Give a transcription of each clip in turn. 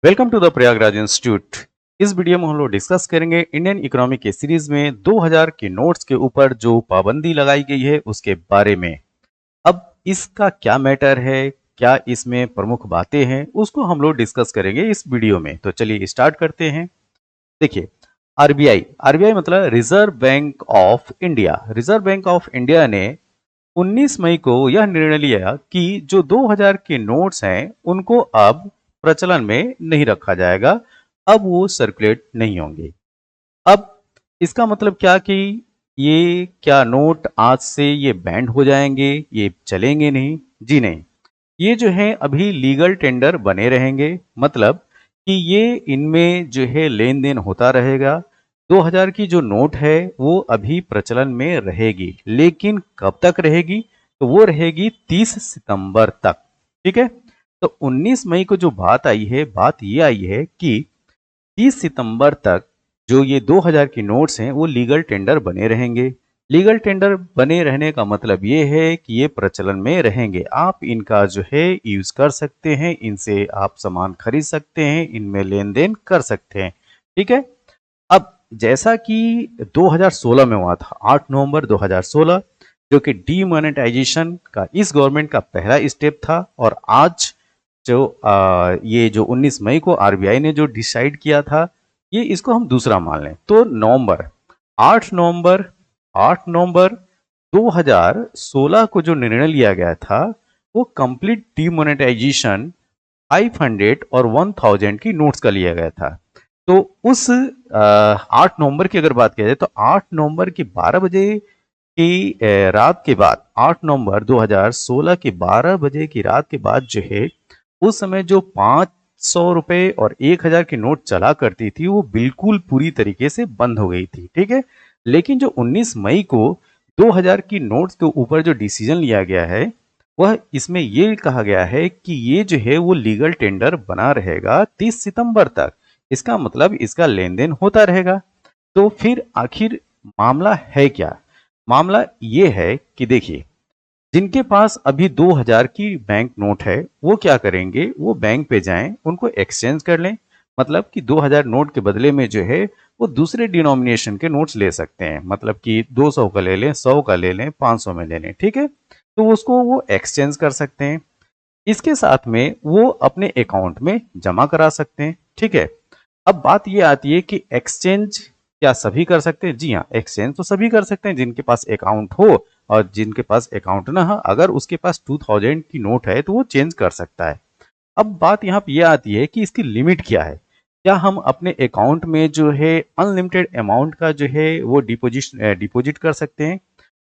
Welcome to the Prayagraj institute. इस video में हम लोग डिस्कस करेंगे इंडियन इकोनॉमी के सीरीज में 2000 के नोट्स के ऊपर जो पाबंदी लगाई गई है उसके बारे में। अब इसका क्या मैटर है, क्या इसमें प्रमुख बातें हैं, उसको हम लोग डिस्कस करेंगे इस वीडियो में। तो चलिए स्टार्ट करते हैं। देखिए, आरबीआई आरबीआई मतलब reserve bank of India. Reserve bank of India ने 19 मई को यह निर्णय लिया कि जो 2000 के नोट्स हैं उनको अब प्रचलन में नहीं रखा जाएगा, अब वो सर्कुलेट नहीं होंगे। अब इसका मतलब क्या कि ये क्या नोट आज से ये बैंड हो जाएंगे, ये चलेंगे नहीं? जी नहीं, ये जो है अभी लीगल टेंडर बने रहेंगे। मतलब कि ये इनमें जो है लेन देन होता रहेगा। 2000 की जो नोट है वो अभी प्रचलन में रहेगी, लेकिन कब तक रहेगी? तो वो रहेगी 30 सितंबर तक। ठीक है। तो 19 मई को जो बात आई है, बात ये आई है कि 30 सितंबर तक जो ये 2000 की नोट्स हैं वो लीगल टेंडर बने रहेंगे। लीगल टेंडर बने रहने का मतलब ये है कि ये प्रचलन में रहेंगे, आप इनका जो है यूज कर सकते हैं, इनसे आप सामान खरीद सकते हैं, इनमें लेन देन कर सकते हैं। ठीक है। अब जैसा कि 2016 में हुआ था, 8 नवंबर 2016, जो कि डीमोनेटाइजेशन का इस गवर्नमेंट का पहला स्टेप था, और आज जो ये जो 19 मई को आरबीआई ने जो डिसाइड किया था, ये इसको हम दूसरा मान लें तो नवंबर 8 नवंबर 8 नवंबर 2016 को जो निर्णय लिया गया था वो कंप्लीट डीमोनेटाइजेशन 500 और 1000 की नोट्स का लिया गया था। तो उस 8 नवंबर की अगर बात किया जाए तो 8 नवंबर की 12 बजे की रात के बाद, 8 नवंबर 2016 की 12 बजे की रात के बाद जो है, उस समय जो 500 रुपए और 1000 की नोट चला करती थी वो बिल्कुल पूरी तरीके से बंद हो गई थी। ठीक है। लेकिन जो 19 मई को 2000 की नोट्स के ऊपर जो डिसीजन लिया गया है, वह इसमें ये कहा गया है कि ये जो है वो लीगल टेंडर बना रहेगा 30 सितंबर तक। इसका मतलब इसका लेन देन होता रहेगा। तो फिर आखिर मामला है क्या? मामला ये है कि देखिए, जिनके पास अभी 2000 की बैंक नोट है वो क्या करेंगे, वो बैंक पे जाएं, उनको एक्सचेंज कर लें। मतलब कि 2000 नोट के बदले में जो है वो दूसरे डिनोमिनेशन के नोट्स ले सकते हैं। मतलब कि 200 का ले लें, 100 का ले लें, 500 में ले लें। ठीक है। तो उसको वो एक्सचेंज कर सकते हैं। इसके साथ में वो अपने अकाउंट में जमा करा सकते हैं। ठीक है। अब बात ये आती है कि एक्सचेंज क्या सभी कर सकते हैं? जी हाँ, एक्सचेंज तो सभी कर सकते हैं जिनके पास अकाउंट हो, और जिनके पास अकाउंट ना हो, अगर उसके पास 2000 की नोट है तो वो चेंज कर सकता है। अब बात यहाँ पे ये आती है कि इसकी लिमिट क्या है। क्या हम अपने अकाउंट में जो है अनलिमिटेड अमाउंट का जो है वो डिपॉजिट कर सकते हैं?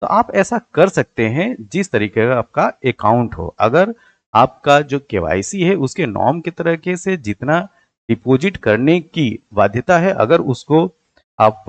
तो आप ऐसा कर सकते हैं जिस तरीके का आपका अकाउंट हो। अगर आपका जो केवाईसी है उसके नॉर्म के तरीके से जितना डिपॉजिट करने की बाध्यता है, अगर उसको आप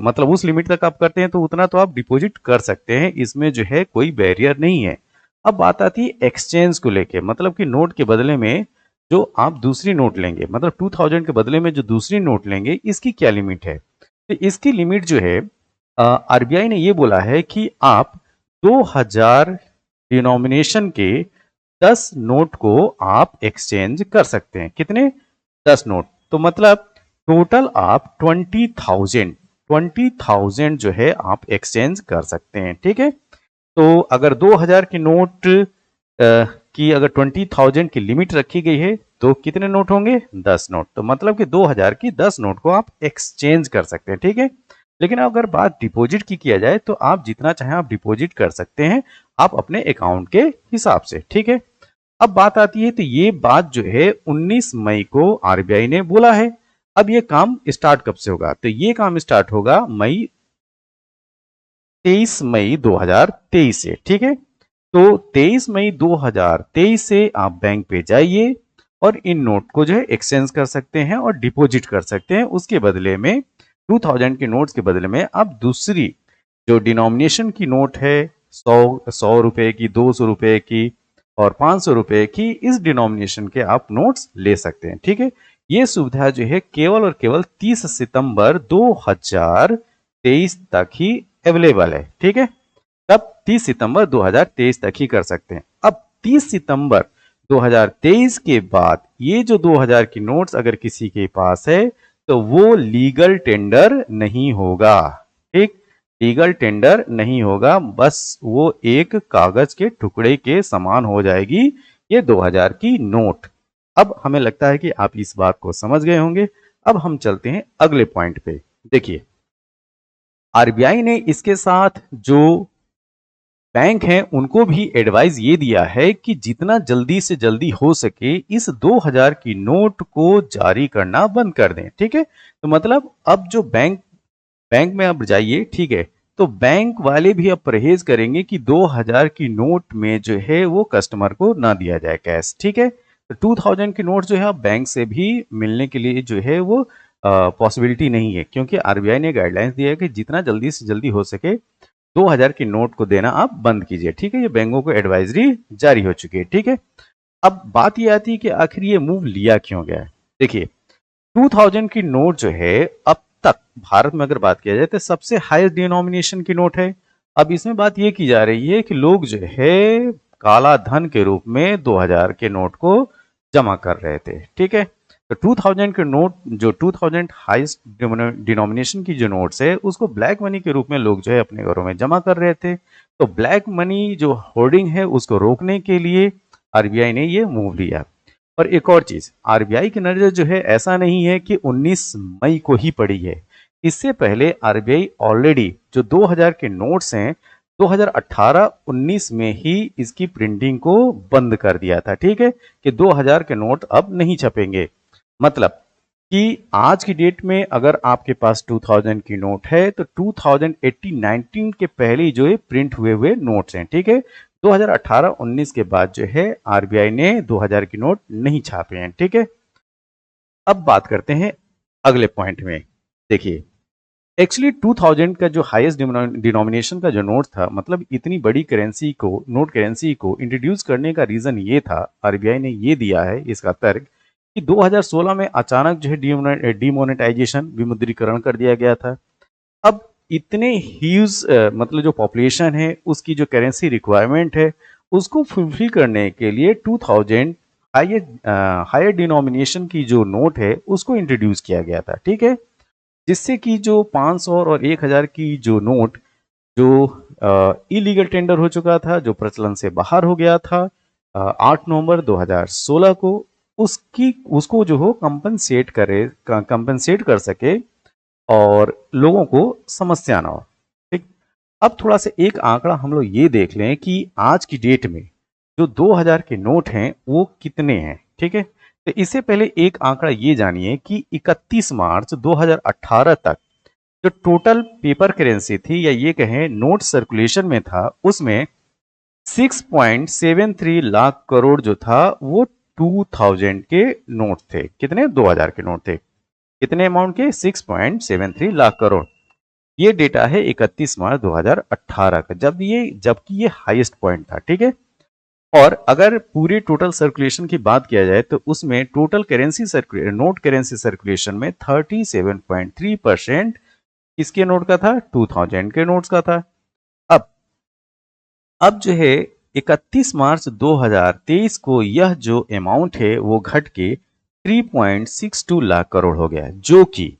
मतलब उस लिमिट तक आप करते हैं तो उतना तो आप डिपॉजिट कर सकते हैं, इसमें जो है कोई बैरियर नहीं है। अब बात आती है एक्सचेंज को लेके, मतलब कि नोट के बदले में जो आप दूसरी नोट लेंगे, मतलब 2000 के बदले में जो दूसरी नोट लेंगे, इसकी क्या लिमिट है? तो इसकी लिमिट जो है, आरबीआई ने ये बोला है कि आप 2000 डिनोमिनेशन के 10 नोट को आप एक्सचेंज कर सकते हैं। कितने? 10 नोट। तो मतलब टोटल आप 20,000 जो है आप एक्सचेंज कर सकते हैं। ठीक है। तो अगर 2000 की नोट की अगर 20,000 की लिमिट रखी गई है तो कितने नोट होंगे? 10 नोट। तो मतलब कि 2000 की 10 नोट को आप एक्सचेंज कर सकते हैं। ठीक है। लेकिन अगर बात डिपॉजिट की किया जाए तो आप जितना चाहें आप डिपॉजिट कर सकते हैं, आप अपने अकाउंट के हिसाब से। ठीक है। अब बात आती है, तो ये बात जो है 19 मई को आरबीआई ने बोला है। अब ये काम स्टार्ट कब से होगा? तो ये काम स्टार्ट होगा 23 मई 2023 से। ठीक है। तो 23 मई 2023 से आप बैंक पे जाइए और इन नोट को जो है एक्सचेंज कर सकते हैं और डिपॉजिट कर सकते हैं। उसके बदले में 2000 के नोट्स के बदले में आप दूसरी जो डिनोमिनेशन की नोट है, 100 रुपए की, 200 रुपए की और 500 रुपए की, इस डिनोमिनेशन के आप नोट्स ले सकते हैं। ठीक है। ये सुविधा जो है केवल और केवल 30 सितंबर 2023 तक ही अवेलेबल है। ठीक है। तब 30 सितंबर 2023 तक ही कर सकते हैं। अब 30 सितंबर 2023 के बाद ये जो 2000 की नोट्स अगर किसी के पास है तो वो लीगल टेंडर नहीं होगा। ठीक, लीगल टेंडर नहीं होगा, बस वो एक कागज के टुकड़े के समान हो जाएगी ये 2000 की नोट। अब हमें लगता है कि आप इस बात को समझ गए होंगे। अब हम चलते हैं अगले पॉइंट पे। देखिए, आरबीआई ने इसके साथ जो बैंक हैं उनको भी एडवाइस ये दिया है कि जितना जल्दी से जल्दी हो सके इस 2000 की नोट को जारी करना बंद कर दें। ठीक है, तो मतलब अब जो बैंक में अब जाइए, ठीक है, तो बैंक वाले भी अब परहेज करेंगे कि 2000 की नोट में जो है वो कस्टमर को ना दिया जाए कैश। ठीक है, तो 2000 की नोट जो है अब बैंक से भी मिलने के लिए जो है वो पॉसिबिलिटी नहीं है, क्योंकि आरबीआई ने गाइडलाइंस दिया है कि जितना जल्दी से जल्दी हो सके 2000 की नोट को देना आप बंद कीजिए। ठीक है, ये बैंकों को एडवाइजरी जारी हो चुकी है। ठीक है, अब बात ये आती है कि आखिर ये मूव लिया क्यों गया है। देखिए, 2000 की नोट जो है अब तक भारत में अगर बात किया जाए तो सबसे हाईएस्ट डिनोमिनेशन की नोट है। अब इसमें बात ये की जा रही है कि लोग जो है काला धन के रूप में 2000 के नोट को जमा कर रहे थे। ठीक है, तो 2000 के नोट, जो 2000 हाईएस्ट डिनोमिनेशन की जो नोट्स है उसको ब्लैक मनी के रूप में लोग जो है अपने घरों में जमा कर रहे थे। तो ब्लैक मनी जो होर्डिंग है उसको रोकने के लिए आरबीआई ने ये मूव लिया। और एक और चीज, आरबीआई की नजर जो है ऐसा नहीं है कि 19 मई को ही पड़ी है। इससे पहले आरबीआई ऑलरेडी जो 2000 के नोट्स हैं 2018-19 में ही इसकी प्रिंटिंग को बंद कर दिया था। ठीक है, कि 2000 के नोट अब नहीं छपेंगे। मतलब कि आज की डेट में अगर आपके पास 2000 की नोट है तो 2018-19 के पहले ही जो है प्रिंट हुए हुए नोट्स हैं। ठीक है, 2018-19 के बाद जो है आरबीआई ने 2000 की नोट नहीं छापे हैं। ठीक है, अब बात करते हैं अगले पॉइंट में। देखिए, एक्चुअली 2000 का जो हाईएस्ट डिनोमिनेशन का जो नोट था, मतलब इतनी बड़ी करेंसी को, नोट करेंसी को इंट्रोड्यूस करने का रीजन ये था, आरबीआई ने ये दिया है इसका तर्क कि 2016 में अचानक जो है डिमोनेटाइजेशन, विमुद्रीकरण कर दिया गया था। अब इतने ह्यूज मतलब जो पॉपुलेशन है उसकी जो करेंसी रिक्वायरमेंट है उसको फुलफिल करने के लिए 2000 हायर डिनोमिनेशन की जो नोट है उसको इंट्रोड्यूस किया गया था। ठीक है, जिससे कि जो 500 और 1000 की जो नोट जो इलीगल टेंडर हो चुका था, जो प्रचलन से बाहर हो गया था 8 नवंबर 2016 को, उसकी उसको जो हो कंपनसेट कर सके और लोगों को समस्या ना हो। ठीक, अब थोड़ा सा एक आंकड़ा हम लोग ये देख लें कि आज की डेट में जो 2000 के नोट हैं वो कितने हैं। ठीक है, तो इससे पहले एक आंकड़ा ये जानिए कि 31 मार्च 2018 तक जो टोटल पेपर करेंसी थी, या ये कहें नोट सर्कुलेशन में था, उसमें 6.73 लाख करोड़ जो था वो 2000 के नोट थे। कितने? 2000 के नोट थे। कितने अमाउंट के? 6.73 लाख करोड़। ये डेटा है 31 मार्च 2018 का, जबकि ये हाईएस्ट पॉइंट था। ठीक है, और अगर पूरे टोटल सर्कुलेशन की बात किया जाए तो उसमें total currency circulation, note currency circulation में 37.3% किसके नोट का था? 2000 के नोट्स का था। अब अब जो है 31 मार्च 2023 को यह जो अमाउंट है वो घट के 3.62 लाख करोड़ हो गया, जो कि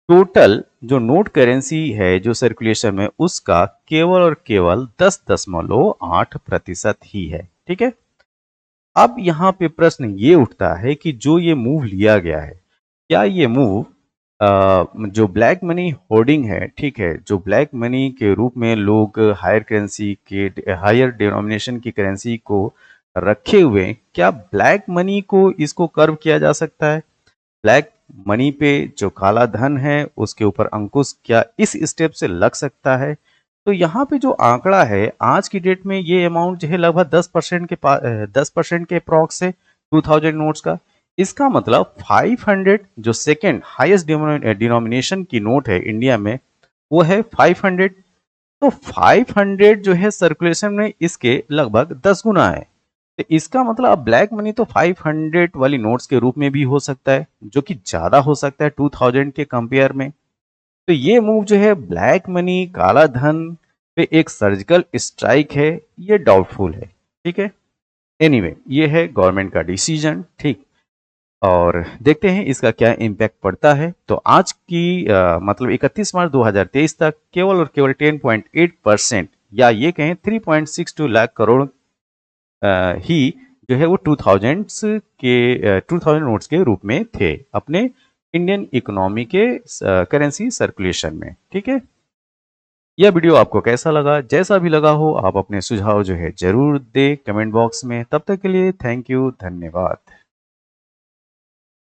टोटल जो नोट करेंसी है जो सर्कुलेशन में उसका केवल और केवल 10.8% ही है। ठीक है, अब यहाँ पे प्रश्न ये उठता है कि जो ये मूव लिया गया है, क्या ये मूव जो ब्लैक मनी होर्डिंग है, ठीक है, जो ब्लैक मनी के रूप में लोग हायर डिनोमिनेशन की करेंसी को रखे हुए, क्या ब्लैक मनी को इसको कर्व किया जा सकता है? ब्लैक मनी पे जो काला धन है उसके ऊपर अंकुश क्या इस स्टेप से लग सकता है? तो यहाँ पे जो आंकड़ा है आज की डेट में ये अमाउंट जो है लगभग 10% के अप्रॉक्स है 2000 नोट्स का। इसका मतलब 500 जो सेकेंड हाईएस्ट डिनोमिनेशन की नोट है इंडिया में वो है 500। तो 500 जो है सर्कुलेशन में इसके लगभग 10 गुना है। तो इसका मतलब अब ब्लैक मनी तो 500 वाली नोट्स के रूप में भी हो सकता है, जो कि ज्यादा हो सकता है 2000 के कंपेयर में। तो ये मूव जो है ब्लैक मनी, काला धन पे एक सर्जिकल स्ट्राइक है, ये डाउटफुल है। ठीक है, एनीवे ये है गवर्नमेंट का डिसीजन, ठीक। और देखते हैं इसका क्या इम्पैक्ट पड़ता है। तो आज की मतलब 31 मार्च 2023 तक केवल और केवल 10.8% या ये कहें 3.62 लाख करोड़ ही जो है वो 2000 नोट्स के रूप में थे अपने इंडियन इकोनॉमी के करेंसी सर्कुलेशन में, ठीक है। यह वीडियो आपको कैसा लगा? जैसा भी लगा हो आप अपने सुझाव जो है जरूर दें कमेंट बॉक्स में। तब तक के लिए थैंक यू, धन्यवाद।